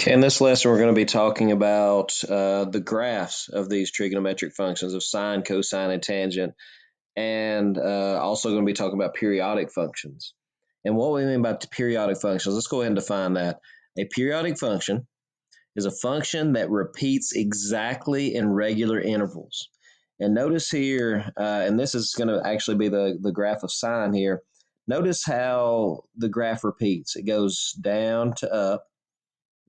Okay, in this lesson, we're going to be talking about the graphs of these trigonometric functions of sine, cosine, and tangent, and also going to be talking about periodic functions. And what we mean by periodic functions, let's go ahead and define that. A periodic function is a function that repeats exactly in regular intervals. And notice here, and this is going to actually be the graph of sine here. Notice how the graph repeats. It goes down to up,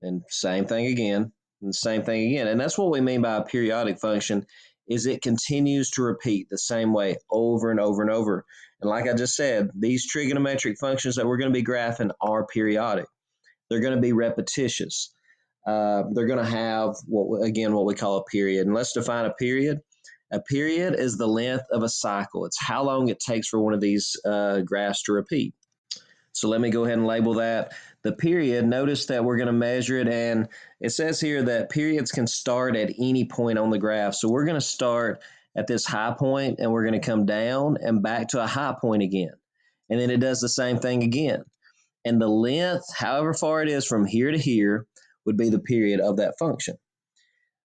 and same thing again, and same thing again. And that's what we mean by a periodic function is it continues to repeat the same way over and over and over. And like I just said, these trigonometric functions that we're going to be graphing are periodic. They're going to be repetitious. They're going to have what we call a period. And let's define a period. A period is the length of a cycle. It's how long it takes for one of these graphs to repeat. So let me go ahead and label that the period. Notice that we're going to measure it, and it says here that periods can start at any point on the graph. So we're going to start at this high point, and we're going to come down and back to a high point again. And then it does the same thing again. And the length, however far it is from here to here, would be the period of that function.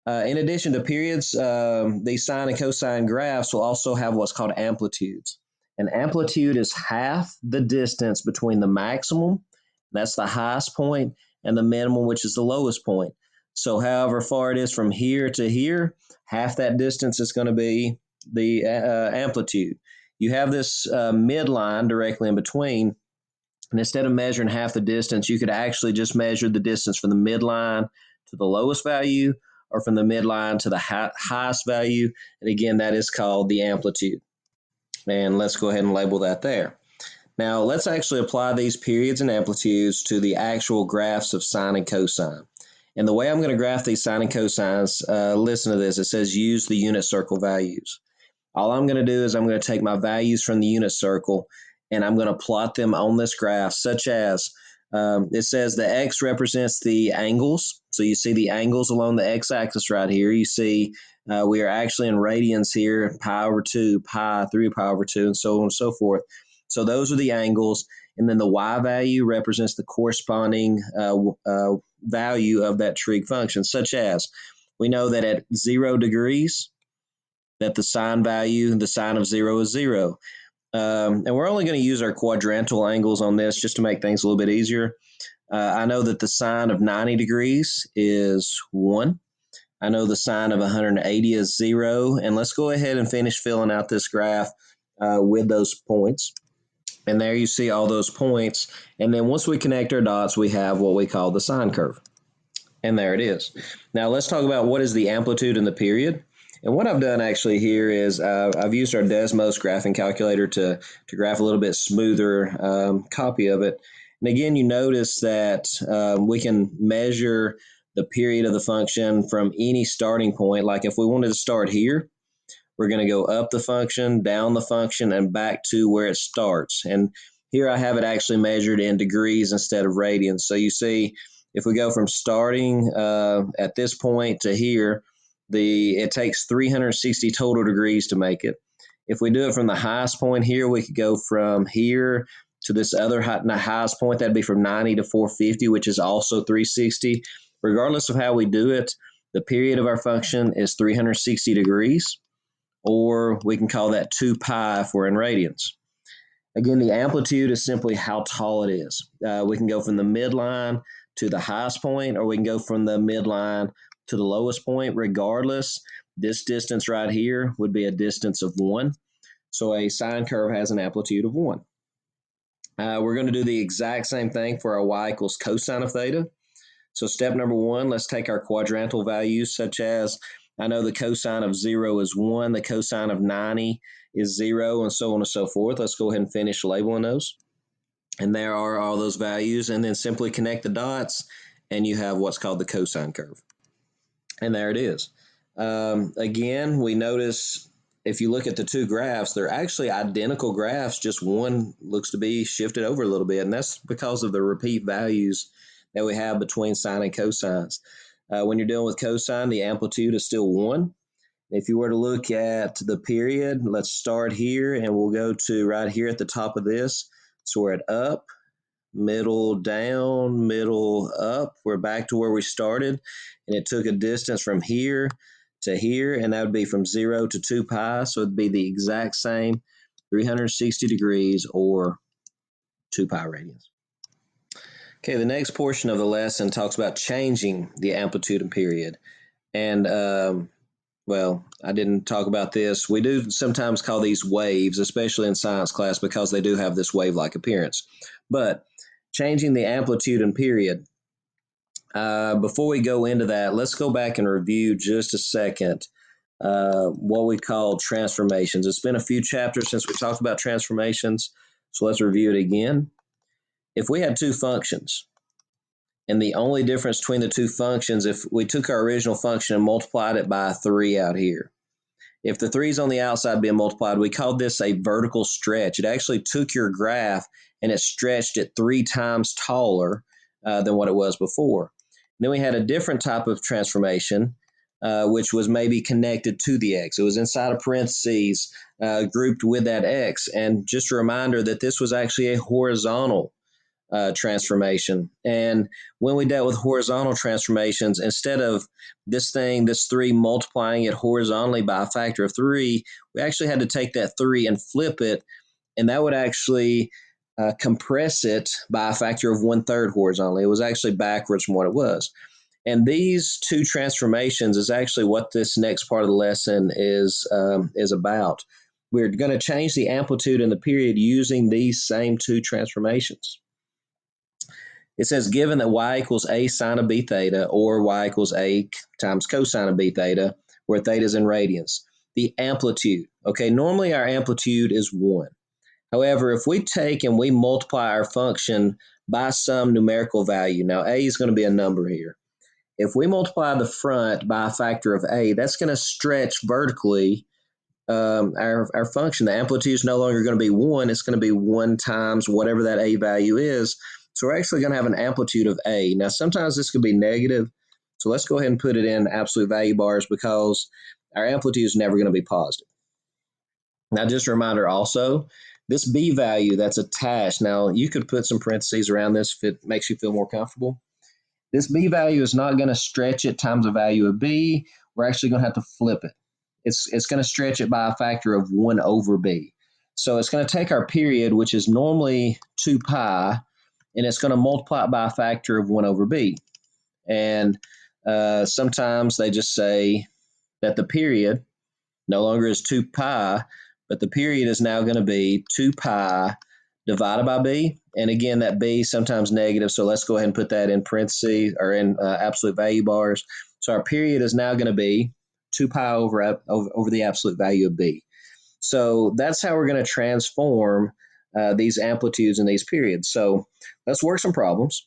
In addition to periods, these sine and cosine graphs will also have what's called amplitudes. An amplitude is half the distance between the maximum, that's the highest point, and the minimum, which is the lowest point. So however far it is from here to here, half that distance is going to be the amplitude. You have this midline directly in between, and instead of measuring half the distance, you could actually just measure the distance from the midline to the lowest value or from the midline to the highest value. And again, that is called the amplitude. And let's go ahead and label that there. Now, let's actually apply these periods and amplitudes to the actual graphs of sine and cosine. And the way I'm going to graph these sine and cosines, listen to this. It says use the unit circle values. All I'm going to do is I'm going to take my values from the unit circle and I'm going to plot them on this graph, such as it says the x represents the angles. So you see the angles along the x-axis right here. You see we are actually in radians here, pi over 2, pi, 3 pi over 2, and so on and so forth. So those are the angles. And then the y value represents the corresponding value of that trig function, such as we know that at 0 degrees, that the sine value, the sine of 0 is 0. And we're only going to use our quadrantal angles on this just to make things a little bit easier. I know that the sine of 90 degrees is 1. I know the sine of 180 is 0. And let's go ahead and finish filling out this graph with those points. And there you see all those points. And then once we connect our dots, we have what we call the sine curve. And there it is. Now let's talk about what is the amplitude and the period. And what I've done actually here is I've used our Desmos graphing calculator to graph a little bit smoother copy of it. And again, you notice that we can measure the period of the function from any starting point. Like if we wanted to start here, we're going to go up the function, down the function, and back to where it starts. And here I have it actually measured in degrees instead of radians. So you see, if we go from starting at this point to here, it takes 360 total degrees to make it. If we do it from the highest point here, we could go from here to this other highest point. That'd be from 90 to 450, which is also 360. Regardless of how we do it, the period of our function is 360 degrees, or we can call that 2 pi if we're in radians. Again, the amplitude is simply how tall it is. We can go from the midline to the highest point, or we can go from the midline to the lowest point. Regardless, this distance right here would be a distance of 1. So a sine curve has an amplitude of 1. We're going to do the exact same thing for our y equals cosine of theta. So step number 1, let's take our quadrantal values, such as I know the cosine of 0 is 1, the cosine of 90 is 0, and so on and so forth. Let's go ahead and finish labeling those. And there are all those values, and then simply connect the dots, and you have what's called the cosine curve. And there it is. Again, we notice if you look at the two graphs, they're actually identical graphs, just one looks to be shifted over a little bit, and that's because of the repeat values that we have between sine and cosines. When you're dealing with cosine, the amplitude is still 1. If you were to look at the period, let's start here, and we'll go to right here at the top of this. So we're at up, middle down, middle up. We're back to where we started, and it took a distance from here to here, and that would be from 0 to 2 pi, so it'd be the exact same 360 degrees or 2 pi radians. Okay, the next portion of the lesson talks about changing the amplitude and period. And well, I didn't talk about this. We do sometimes call these waves, especially in science class, because they do have this wave-like appearance. But changing the amplitude and period. Before we go into that, let's go back and review just a second what we call transformations. It's been a few chapters since we talked about transformations, so let's review it again. If we had two functions, and the only difference between the two functions, if we took our original function and multiplied it by 3 out here, if the 3 is on the outside being multiplied, we called this a vertical stretch. It actually took your graph and it stretched it 3 times taller than what it was before. And then we had a different type of transformation, which was maybe connected to the x. It was inside of parentheses grouped with that x. And just a reminder that this was actually a horizontal transformation. And when we dealt with horizontal transformations, instead of this 3 multiplying it horizontally by a factor of 3, we actually had to take that 3 and flip it, and that would actually compress it by a factor of 1/3 horizontally. It was actually backwards from what it was. And these two transformations is actually what this next part of the lesson is about. We're going to change the amplitude and the period using these same two transformations. It says given that y equals a sine of b theta or y equals a times cosine of b theta, where theta is in radians. The amplitude, okay, normally our amplitude is 1. However, if we take and we multiply our function by some numerical value, now a is going to be a number here. If we multiply the front by a factor of a, that's going to stretch vertically our function. The amplitude is no longer going to be 1. It's going to be 1 times whatever that a value is. So we're actually going to have an amplitude of a. Now, sometimes this could be negative. So let's go ahead and put it in absolute value bars because our amplitude is never going to be positive. Now, just a reminder also, this b value that's attached, now you could put some parentheses around this if it makes you feel more comfortable. This b value is not going to stretch it times the value of b. We're actually going to have to flip it. It's going to stretch it by a factor of 1 over b. So it's going to take our period, which is normally 2 pi, and it's going to multiply it by a factor of 1 over b. And sometimes they just say that the period no longer is 2 pi, but the period is now going to be 2 pi divided by b. And again, that b is sometimes negative, so let's go ahead and put that in parentheses or in absolute value bars. So our period is now going to be 2 pi over the absolute value of b. So that's how we're going to transform these amplitudes and these periods. So let's work some problems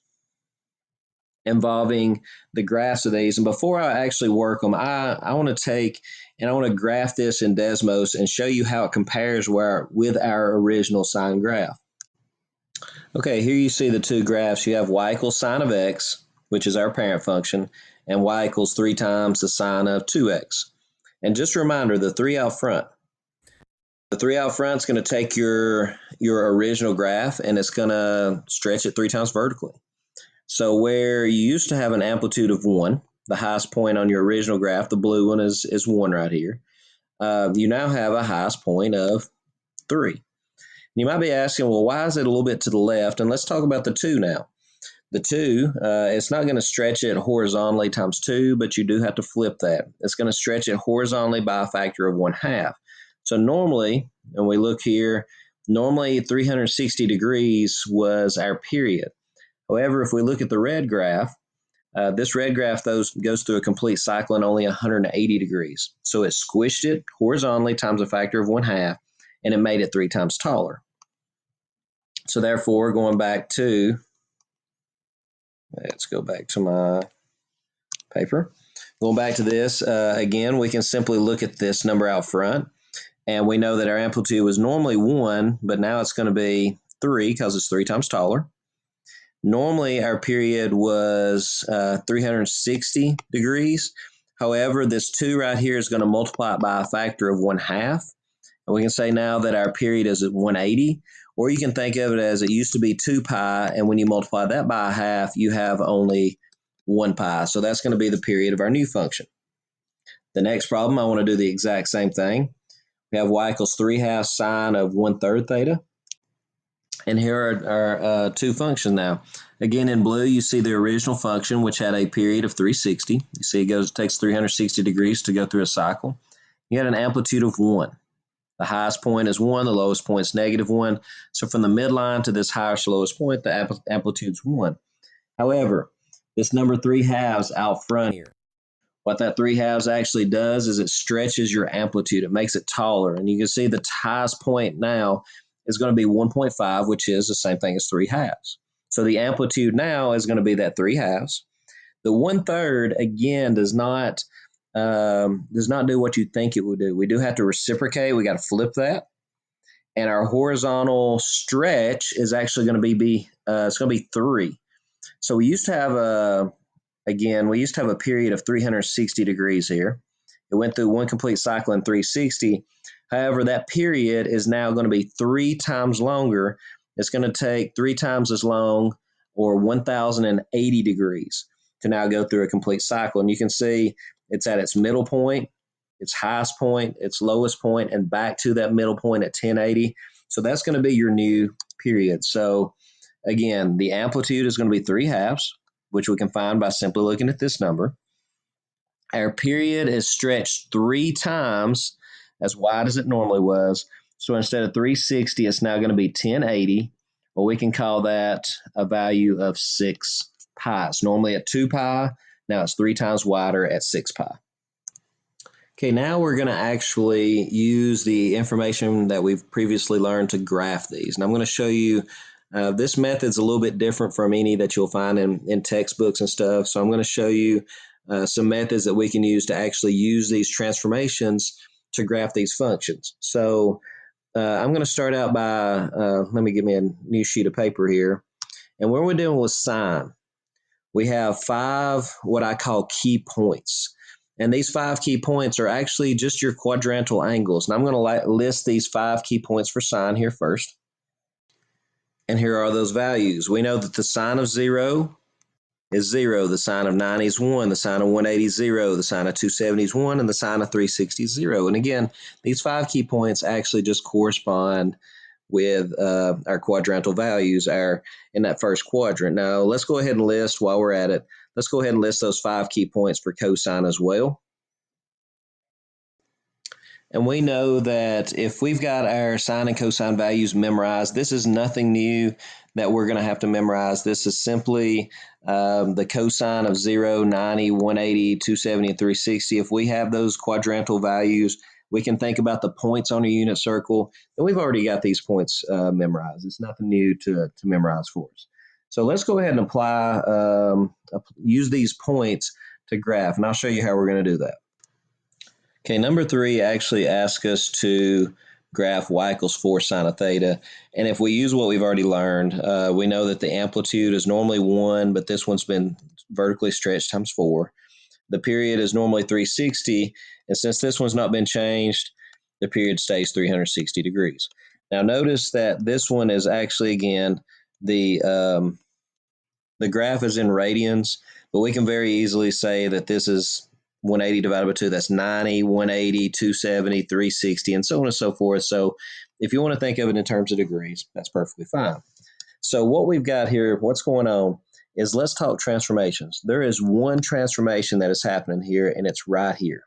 involving the graphs of these. And before I actually work them, I want to take and I want to graph this in Desmos and show you how it compares with our original sine graph. Okay, here you see the two graphs. You have y equals sine of x, which is our parent function, and y equals 3 times the sine of 2x. And just a reminder, the 3 out front. The 3 out front is going to take your original graph and it's going to stretch it 3 times vertically. So where you used to have an amplitude of 1, the highest point on your original graph, the blue one is 1 right here. You now have a highest point of 3. You might be asking, well, why is it a little bit to the left? And let's talk about the 2 now. The 2, it's not going to stretch it horizontally times 2, but you do have to flip that. It's going to stretch it horizontally by a factor of 1/2. So normally, when we look here, normally 360 degrees was our period. However, if we look at the red graph, this red graph goes through a complete cycle in only 180 degrees. So it squished it horizontally times a factor of 1/2, and it made it 3 times taller. So therefore, going back to, let's go back to my paper. Going back to this, again, we can simply look at this number out front, and we know that our amplitude was normally 1, but now it's going to be 3 because it's 3 times taller. Normally, our period was 360 degrees. However, this 2 right here is going to multiply it by a factor of 1/2. And we can say now that our period is at 180. Or you can think of it as it used to be 2 pi, and when you multiply that by a half, you have only 1 pi. So that's going to be the period of our new function. The next problem, I want to do the exact same thing. We have y equals 3 halves sine of 1/3 theta. And here are our two functions now. Again, in blue, you see the original function, which had a period of 360. You see it takes 360 degrees to go through a cycle. You had an amplitude of 1. The highest point is 1, the lowest point is -1. So from the midline to this highest lowest point, the amplitude is 1. However, this number 3 halves out front here. What that 3 halves actually does is it stretches your amplitude. It makes it taller. And you can see the highest point now is going to be 1.5, which is the same thing as 3 halves. So the amplitude now is going to be that 3 halves. The 1/3, again, does not do what you think it would do. We do have to reciprocate. We got to flip that. And our horizontal stretch is actually going to be it's going to be 3. So we used to have a period of 360 degrees here. It went through one complete cycle in 360. However, that period is now going to be 3 times longer. It's going to take 3 times as long, or 1,080 degrees, to now go through a complete cycle. And you can see it's at its middle point, its highest point, its lowest point, and back to that middle point at 1080. So that's going to be your new period. So again, the amplitude is going to be 3 halves, which we can find by simply looking at this number. Our period is stretched 3 times as wide as it normally was. So instead of 360, it's now going to be 1080, or we can call that a value of 6 pi. It's normally at 2 pi. Now it's 3 times wider at 6 pi. Okay, now we're going to actually use the information that we've previously learned to graph these. And I'm going to show you this method's a little bit different from any that you'll find in textbooks and stuff. So I'm going to show you some methods that we can use to actually use these transformations to graph these functions. So I'm going to start out by, let me get me a new sheet of paper here. And when we're dealing with sine, we have 5 what I call key points. And these 5 key points are actually just your quadrantal angles. And I'm going to list these 5 key points for sine here first. And here are those values. We know that the sine of 0 is 0, the sine of 90 is 1, the sine of 180 is 0, the sine of 270 is 1, and the sine of 360 is 0. And again, these 5 key points actually just correspond with our quadrantal values in that first quadrant. Now, let's go ahead and list, while we're at it, let's go ahead and list those 5 key points for cosine as well. And we know that if we've got our sine and cosine values memorized, this is nothing new that we're going to have to memorize. This is simply the cosine of 0, 90, 180, 270, and 360. If we have those quadrantal values, we can think about the points on a unit circle, and we've already got these points memorized. It's nothing new to memorize for us. So let's go ahead and use these points to graph, and I'll show you how we're going to do that. Okay, number 3 actually asks us to graph y equals 4 sine of theta. And if we use what we've already learned, we know that the amplitude is normally 1, but this one's been vertically stretched times 4. The period is normally 360, and since this one's not been changed, the period stays 360 degrees. Now notice that this one is actually, again, the graph is in radians, but we can very easily say that this is 180 divided by 2, that's 90, 180, 270, 360, and so on and so forth. So if you want to think of it in terms of degrees, that's perfectly fine. So what we've got here, what's going on, is let's talk transformations. There is one transformation that is happening here, and it's right here.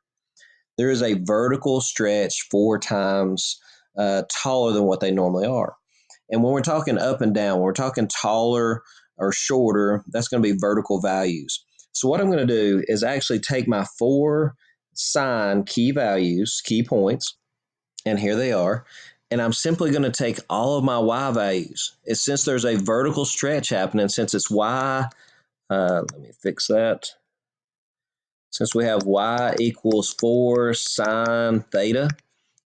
There is a vertical stretch 4 times taller than what they normally are. And when we're talking up and down, when we're talking taller or shorter, that's going to be vertical values. So what I'm going to do is actually take my 4 sine key values, key points, and here they are, and I'm simply going to take all of my y values. Since there's a vertical stretch happening, since it's y, let me fix that. Since we have y equals 4 sine theta,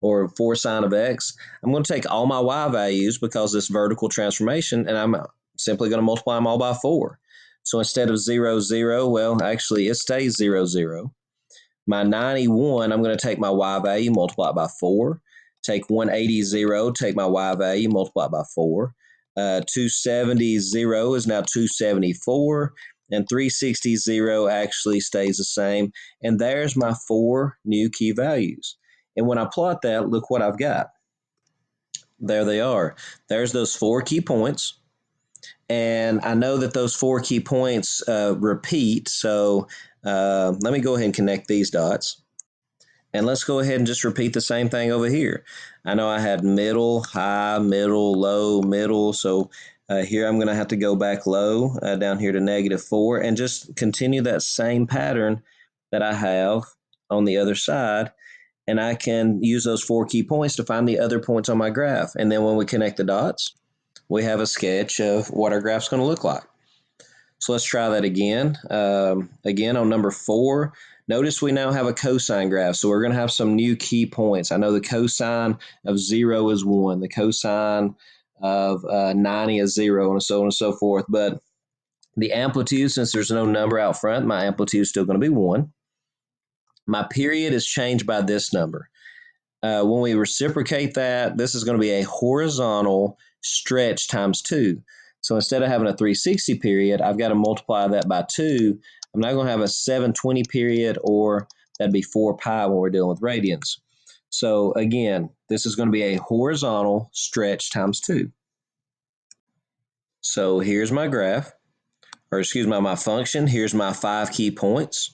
or 4 sine of x, I'm going to take all my y values because this vertical transformation, and I'm simply going to multiply them all by 4. So instead of 0, 0, well, actually it stays 0, 0. My 91, I'm going to take my y value, multiply it by 4. take 180, 0, take my y value, multiply it by 4. 270, 0 is now 274, and 360, 0 actually stays the same. And there's my 4 new key values. And when I plot that, look what I've got. There they are. There's those 4 key points. And I know that those 4 key points repeat. So let me go ahead and connect these dots. And let's go ahead and just repeat the same thing over here. I know I had middle, high, middle, low, middle. So here I'm going to have to go back low down here to -4 and just continue that same pattern that I have on the other side. And I can use those 4 key points to find the other points on my graph. And then when we connect the dots, we have a sketch of what our graph's going to look like. So let's try that again. Again, on number 4, notice we now have a cosine graph. So we're going to have some new key points. I know the cosine of 0 is 1. The cosine of 90 is 0, and so on and so forth. But the amplitude, since there's no number out front, my amplitude is still going to be 1. My period is changed by this number. When we reciprocate that, this is going to be a horizontal stretch times 2. So instead of having a 360 period, I've got to multiply that by 2. I'm not going to have a 720 period, or that'd be 4 pi when we're dealing with radians. So again, this is going to be a horizontal stretch times 2. So here's my graph, or excuse me, my function. Here's my 5 key points.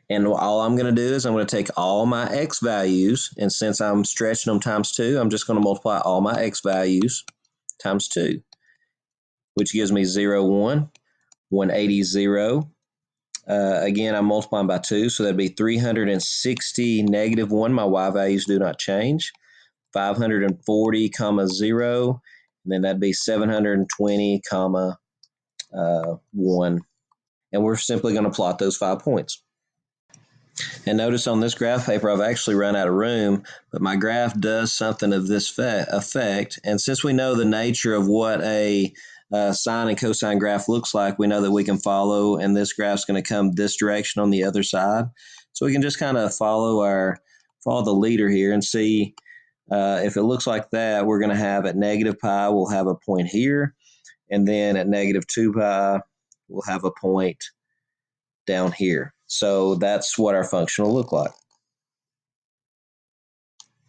And all I'm going to do is I'm going to take all my x values, and since I'm stretching them times 2, I'm just going to multiply all my x values times 2, which gives me 0, 1, 180, 0. Again, I'm multiplying by 2, so that'd be 360, -1. My y values do not change. 540, 0, and then that'd be 720, 1. And we're simply going to plot those 5 points. And notice on this graph paper, I've actually run out of room, but my graph does something of this effect. And since we know the nature of what a sine and cosine graph looks like, we know that we can follow, and this graph's going to come this direction on the other side. So we can just kind of follow the leader here and see if it looks like that. We're going to have at -pi, we'll have a point here, and then at -2 pi, we'll have a point down here. So that's what our function will look like.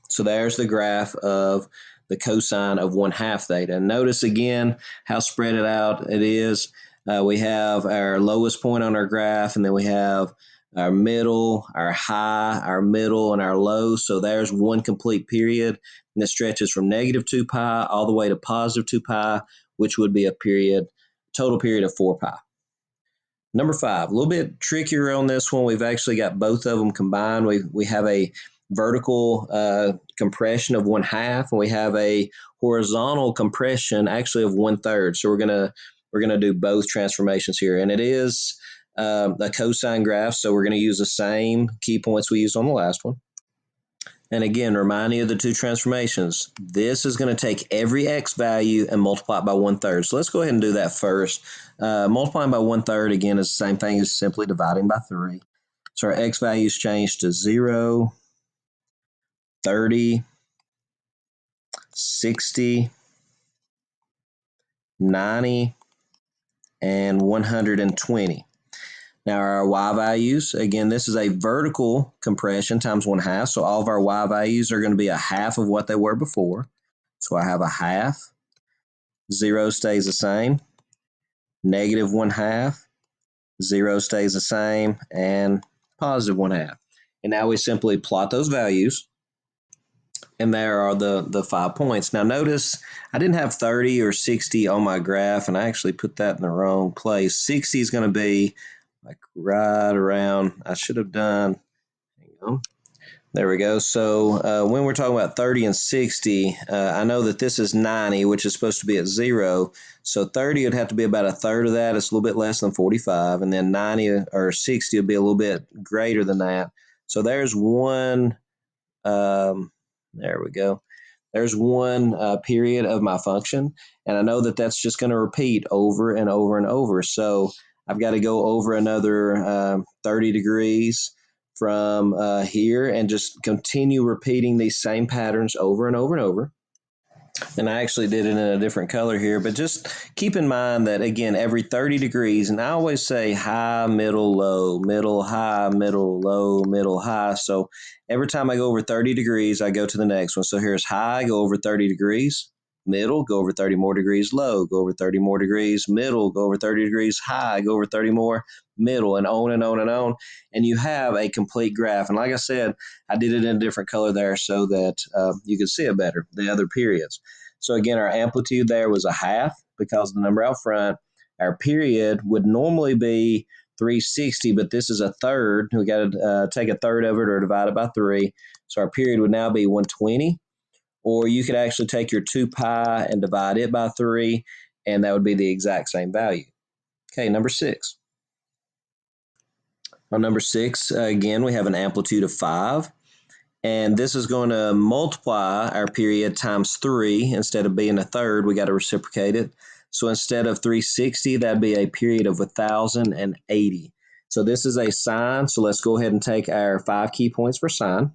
So there's the graph of the cosine of 1/2 theta. And notice again how spread it out it is. We have our lowest point on our graph, and then we have our middle, our high, our middle, and our low. So there's one complete period, and it stretches from -2 pi all the way to +2 pi, which would be a total period of 4 pi. Number 5, a little bit trickier on this one. We've actually got both of them combined. We have a vertical compression of 1/2, and we have a horizontal compression actually of 1/3. So we're gonna do both transformations here, and it is a cosine graph. So we're going to use the same key points we used on the last one. And again, remind you of the 2 transformations. This is going to take every x value and multiply it by 1/3. So let's go ahead and do that first. Multiplying by 1/3, again, is the same thing as simply dividing by 3. So our x values change to 0, 30, 60, 90, and 120. Now our y values, again, this is a vertical compression times 1/2. So all of our y values are going to be a half of what they were before. So I have a half. 0 stays the same. -1/2. 0 stays the same. And +1/2. And now we simply plot those values. And there are the 5 points. Now notice I didn't have 30 or 60 on my graph, and I actually put that in the wrong place. 60 is going to be like right around, I should have done, hang on. There we go. So when we're talking about 30 and 60, I know that this is 90, which is supposed to be at 0. So 30 would have to be about a third of that. It's a little bit less than 45. And then 90 or 60 would be a little bit greater than that. So there's one, there we go. There's one period of my function. And I know that that's just going to repeat over and over and over. So I've got to go over another 30 degrees, from here and just continue repeating these same patterns over and over and over. And I actually did it in a different color here, but just keep in mind that again, every 30 degrees, and I always say high, middle, high, middle, high. So every time I go over 30 degrees, I go to the next one. So here's high, go over 30 degrees, middle, go over 30 more degrees, low, go over 30 more degrees, middle, go over 30 degrees, high, go over 30 more, middle, and on and on and on. And you have a complete graph. And like I said, I did it in a different color there so that you could see it better, the other periods. So again, our amplitude there was a half because the number out front. Our period would normally be 360, but this is a third. We got to take a third of it or divide it by 3. So our period would now be 120. Or you could actually take your 2 pi and divide it by 3, and that would be the exact same value. Okay, number 6. On number 6, again, we have an amplitude of 5. And this is going to multiply our period times 3. Instead of being a third, we got to reciprocate it. So instead of 360, that'd be a period of 1,080. So this is a sine. So let's go ahead and take our 5 key points for sine.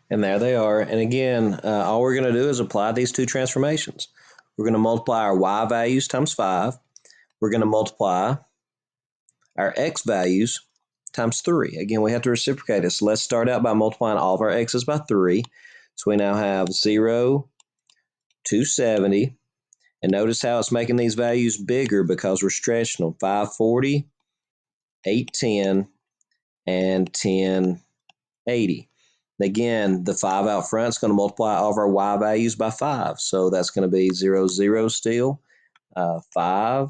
And there they are. And again, all we're going to do is apply these two transformations. We're going to multiply our y values times 5. We're going to multiply our x values times 3. Again, we have to reciprocate it. So let's start out by multiplying all of our x's by 3. So we now have 0, 270. And notice how it's making these values bigger because we're stretching them. 540, 810, and 1080. Again, the 5 out front is going to multiply all of our y values by 5. So that's going to be 0, 0 still, 5,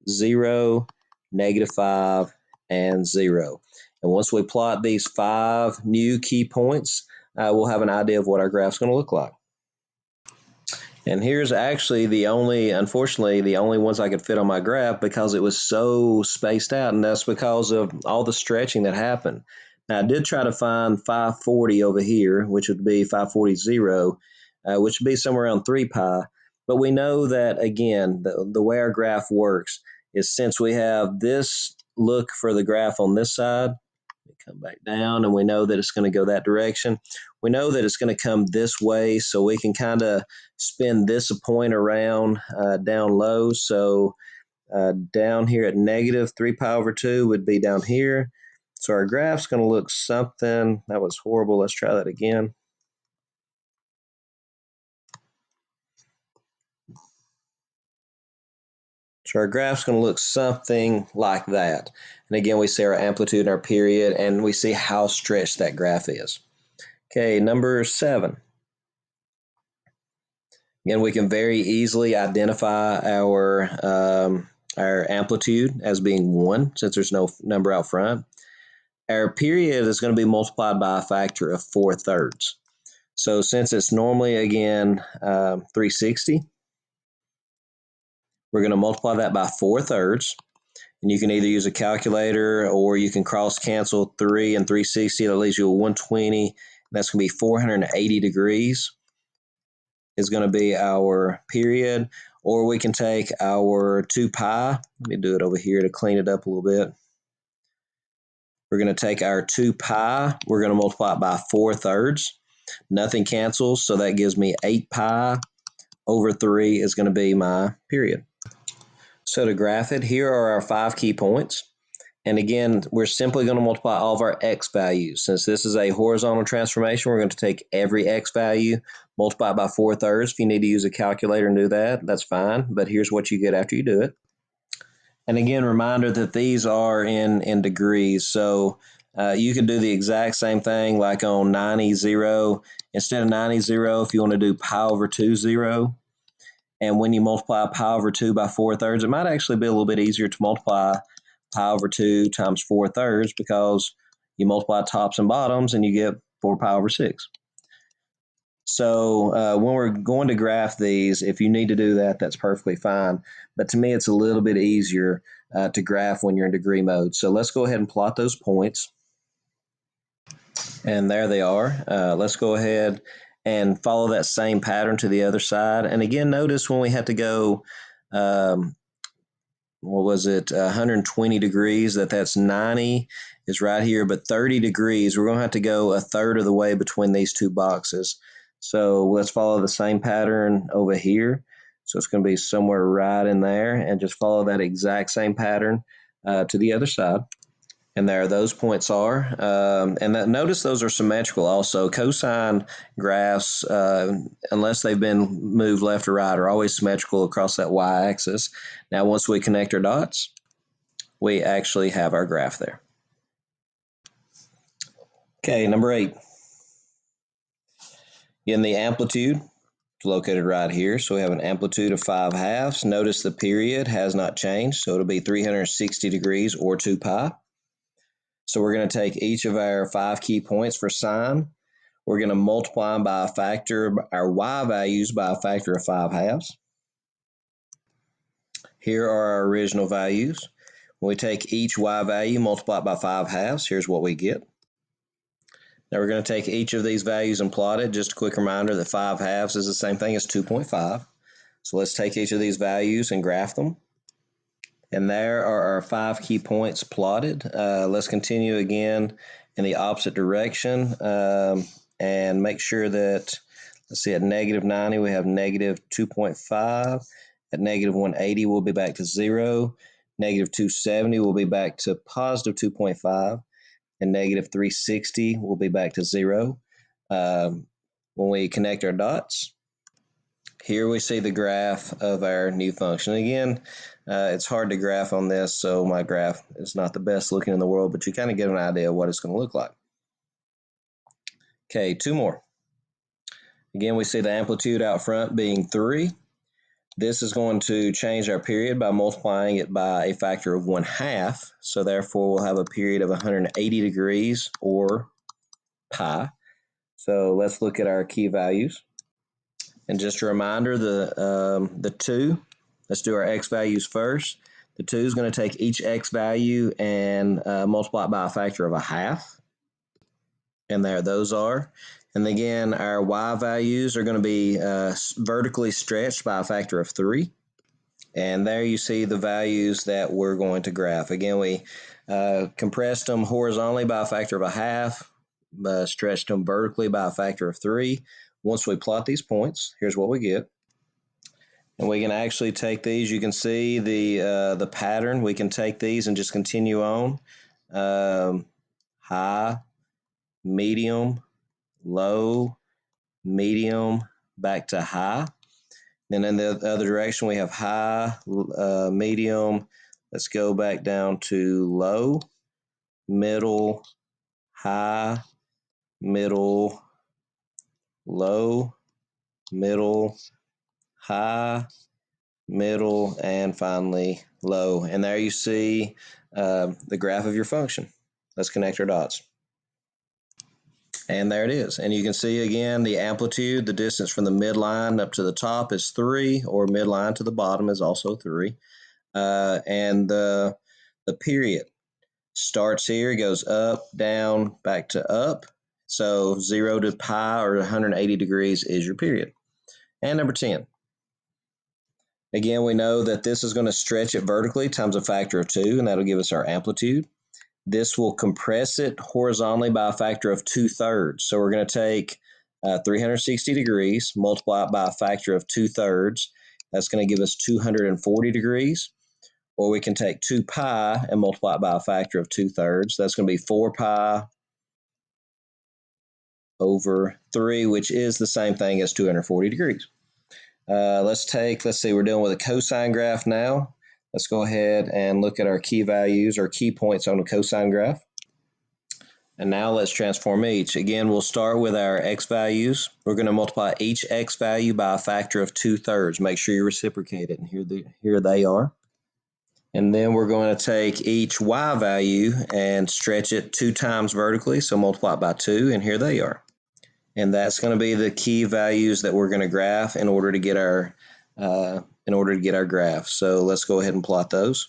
0, -5, and 0. And once we plot these 5 new key points, we'll have an idea of what our graph's going to look like. And here's actually unfortunately, the only ones I could fit on my graph because it was so spaced out, and that's because of all the stretching that happened. Now, I did try to find 540 over here, which would be 540, which would be somewhere around 3 pi. But we know that, again, the way our graph works is since we have this look for the graph on this side, we come back down and we know that it's going to go that direction. We know that it's going to come this way, so we can kind of spin this a point around down low. So down here at -3 pi over 2 would be down here. So our graph's going to look something, that was horrible, let's try that again. So our graph's going to look something like that. And again, we see our amplitude and our period, and we see how stretched that graph is. Okay, number 7. Again, we can very easily identify our amplitude as being 1 since there's no number out front. Our period is going to be multiplied by a factor of 4/3. So since it's normally, again, 360, we're going to multiply that by 4/3. And you can either use a calculator or you can cross cancel 3 and 360. That leaves you a 120. That's going to be 480 degrees is going to be our period. Or we can take our 2 pi. Let me do it over here to clean it up a little bit. We're going to take our 2 pi. We're going to multiply it by 4/3. Nothing cancels, so that gives me 8 pi over 3 is going to be my period. So to graph it, here are our 5 key points. And again, we're simply going to multiply all of our x values. Since this is a horizontal transformation, we're going to take every x value, multiply it by 4/3. If you need to use a calculator and do that, that's fine. But here's what you get after you do it. And again, reminder that these are in degrees. So you can do the exact same thing like on 90, 0. Instead of 90, 0, if you want to do pi over 2, 0. And when you multiply pi over 2 by 4/3, it might actually be a little bit easier to multiply pi over 2 times 4/3 because you multiply tops and bottoms and you get 4 pi over 6. So when we're going to graph these, if you need to do that, that's perfectly fine. But to me, it's a little bit easier to graph when you're in degree mode. So let's go ahead and plot those points. And there they are. Let's go ahead and follow that same pattern to the other side. And again, notice when we had to go, what was it, 120 degrees, that's 90. is right here, but 30 degrees, we're going to have to go a third of the way between these two boxes. So let's follow the same pattern over here. So it's going to be somewhere right in there, and just follow that exact same pattern to the other side. And there those points are. Notice those are symmetrical also. Cosine graphs, unless they've been moved left or right, are always symmetrical across that y-axis. Now, once we connect our dots, we actually have our graph there. Okay, number 8. In the amplitude, it's located right here. So we have an amplitude of 5/2. Notice the period has not changed, so it'll be 360 degrees or 2 pi. So we're going to take each of our 5 key points for sine. We're going to multiply them by a factor, our y values by a factor of 5/2. Here are our original values. When we take each y value, multiply it by 5/2, here's what we get. Now we're going to take each of these values and plot it. Just a quick reminder that 5/2 is the same thing as 2.5. So let's take each of these values and graph them. And there are our 5 key points plotted. Let's continue again in the opposite direction and make sure that, let's see, at -90 we have -2.5. At -180 we'll be back to 0. -270 will be back to +2.5. And -360 will be back to 0. When we connect our dots, here we see the graph of our new function. Again, it's hard to graph on this, so my graph is not the best looking in the world, but you kind of get an idea of what it's going to look like. Okay, 2 more. Again, we see the amplitude out front being 3. This is going to change our period by multiplying it by a factor of 1/2. So therefore, we'll have a period of 180 degrees or pi. So let's look at our key values. And just a reminder, the 2, let's do our x values first. The 2 is going to take each x value and multiply it by a factor of 1/2. And there those are. And again, our y values are going to be vertically stretched by a factor of 3. And there you see the values that we're going to graph. Again, we compressed them horizontally by a factor of 1/2, stretched them vertically by a factor of 3. Once we plot these points, here's what we get. And we can actually take these. You can see the pattern. We can take these and just continue on. High, medium, low, medium, back to high. Then in the other direction, we have high, medium. Let's go back down to low, middle, high, middle, low, middle, high, middle, and finally low. And there you see the graph of your function. Let's connect our dots. And there it is. And you can see again the amplitude, the distance from the midline up to the top is 3, or midline to the bottom is also 3. And the period starts here, goes up, down, back to up. So 0 to pi, or 180 degrees, is your period. And number 10. Again, we know that this is going to stretch it vertically times a factor of 2, and that'll give us our amplitude. This will compress it horizontally by a factor of 2/3. So we're going to take 360 degrees, multiply it by a factor of 2/3. That's going to give us 240 degrees. Or we can take 2 pi and multiply it by a factor of 2/3. That's going to be 4 pi over 3, which is the same thing as 240 degrees. Let's see, we're dealing with a cosine graph now. Let's go ahead and look at our key values or key points on a cosine graph. And now let's transform each. Again, we'll start with our x values. We're going to multiply each x value by a factor of 2/3. Make sure you reciprocate it, and here they are. And then we're going to take each y value and stretch it 2 times vertically, so multiply it by 2, and here they are. And that's going to be the key values that we're going to graph in order to get our graph. So let's go ahead and plot those.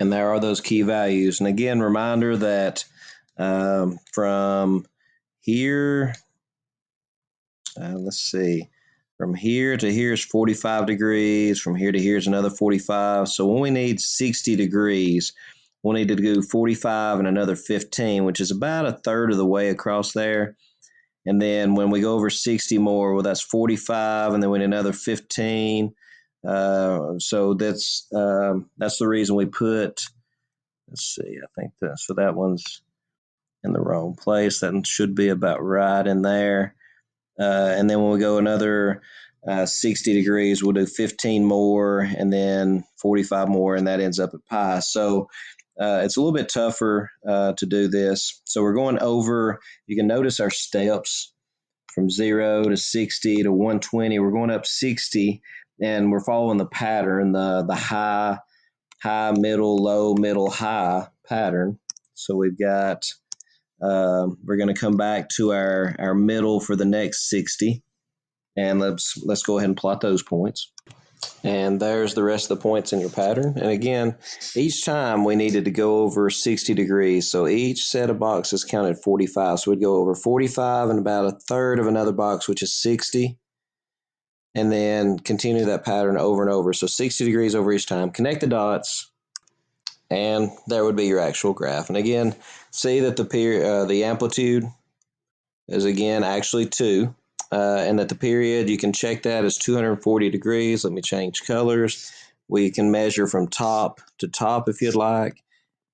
And there are those key values. And again, reminder that from here, let's see, from here to here is 45 degrees. From here to here is another 45. So when we need 60 degrees, we'll need to do 45 and another 15, which is about a third of the way across there. And then when we go over 60 more, well, that's 45, and then we need another 15. So that's the reason we put. Let's see. I think that one's in the wrong place. That should be about right in there. And then when we go another 60 degrees, we'll do 15 more and then 45 more, and that ends up at pi. So it's a little bit tougher to do this. So we're going over, you can notice our steps from 0 to 60 to 120. We're going up 60, and we're following the pattern, the high, middle, high pattern. So we've got, we're going to come back to our middle for the next 60. And let's go ahead and plot those points. And there's the rest of the points in your pattern. And again, each time we needed to go over 60 degrees. So each set of boxes counted 45. So we'd go over 45 and about a third of another box, which is 60. And then continue that pattern over and over. So 60 degrees over each time. Connect the dots, and there would be your actual graph. And again, see that the amplitude is again actually 2. And that the period, you can check that as 240 degrees. Let me change colors. We can measure from top to top if you'd like,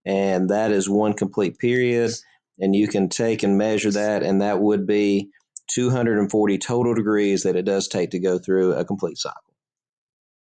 and that is one complete period. And you can take and measure that, and that would be 240 total degrees that it does take to go through a complete cycle.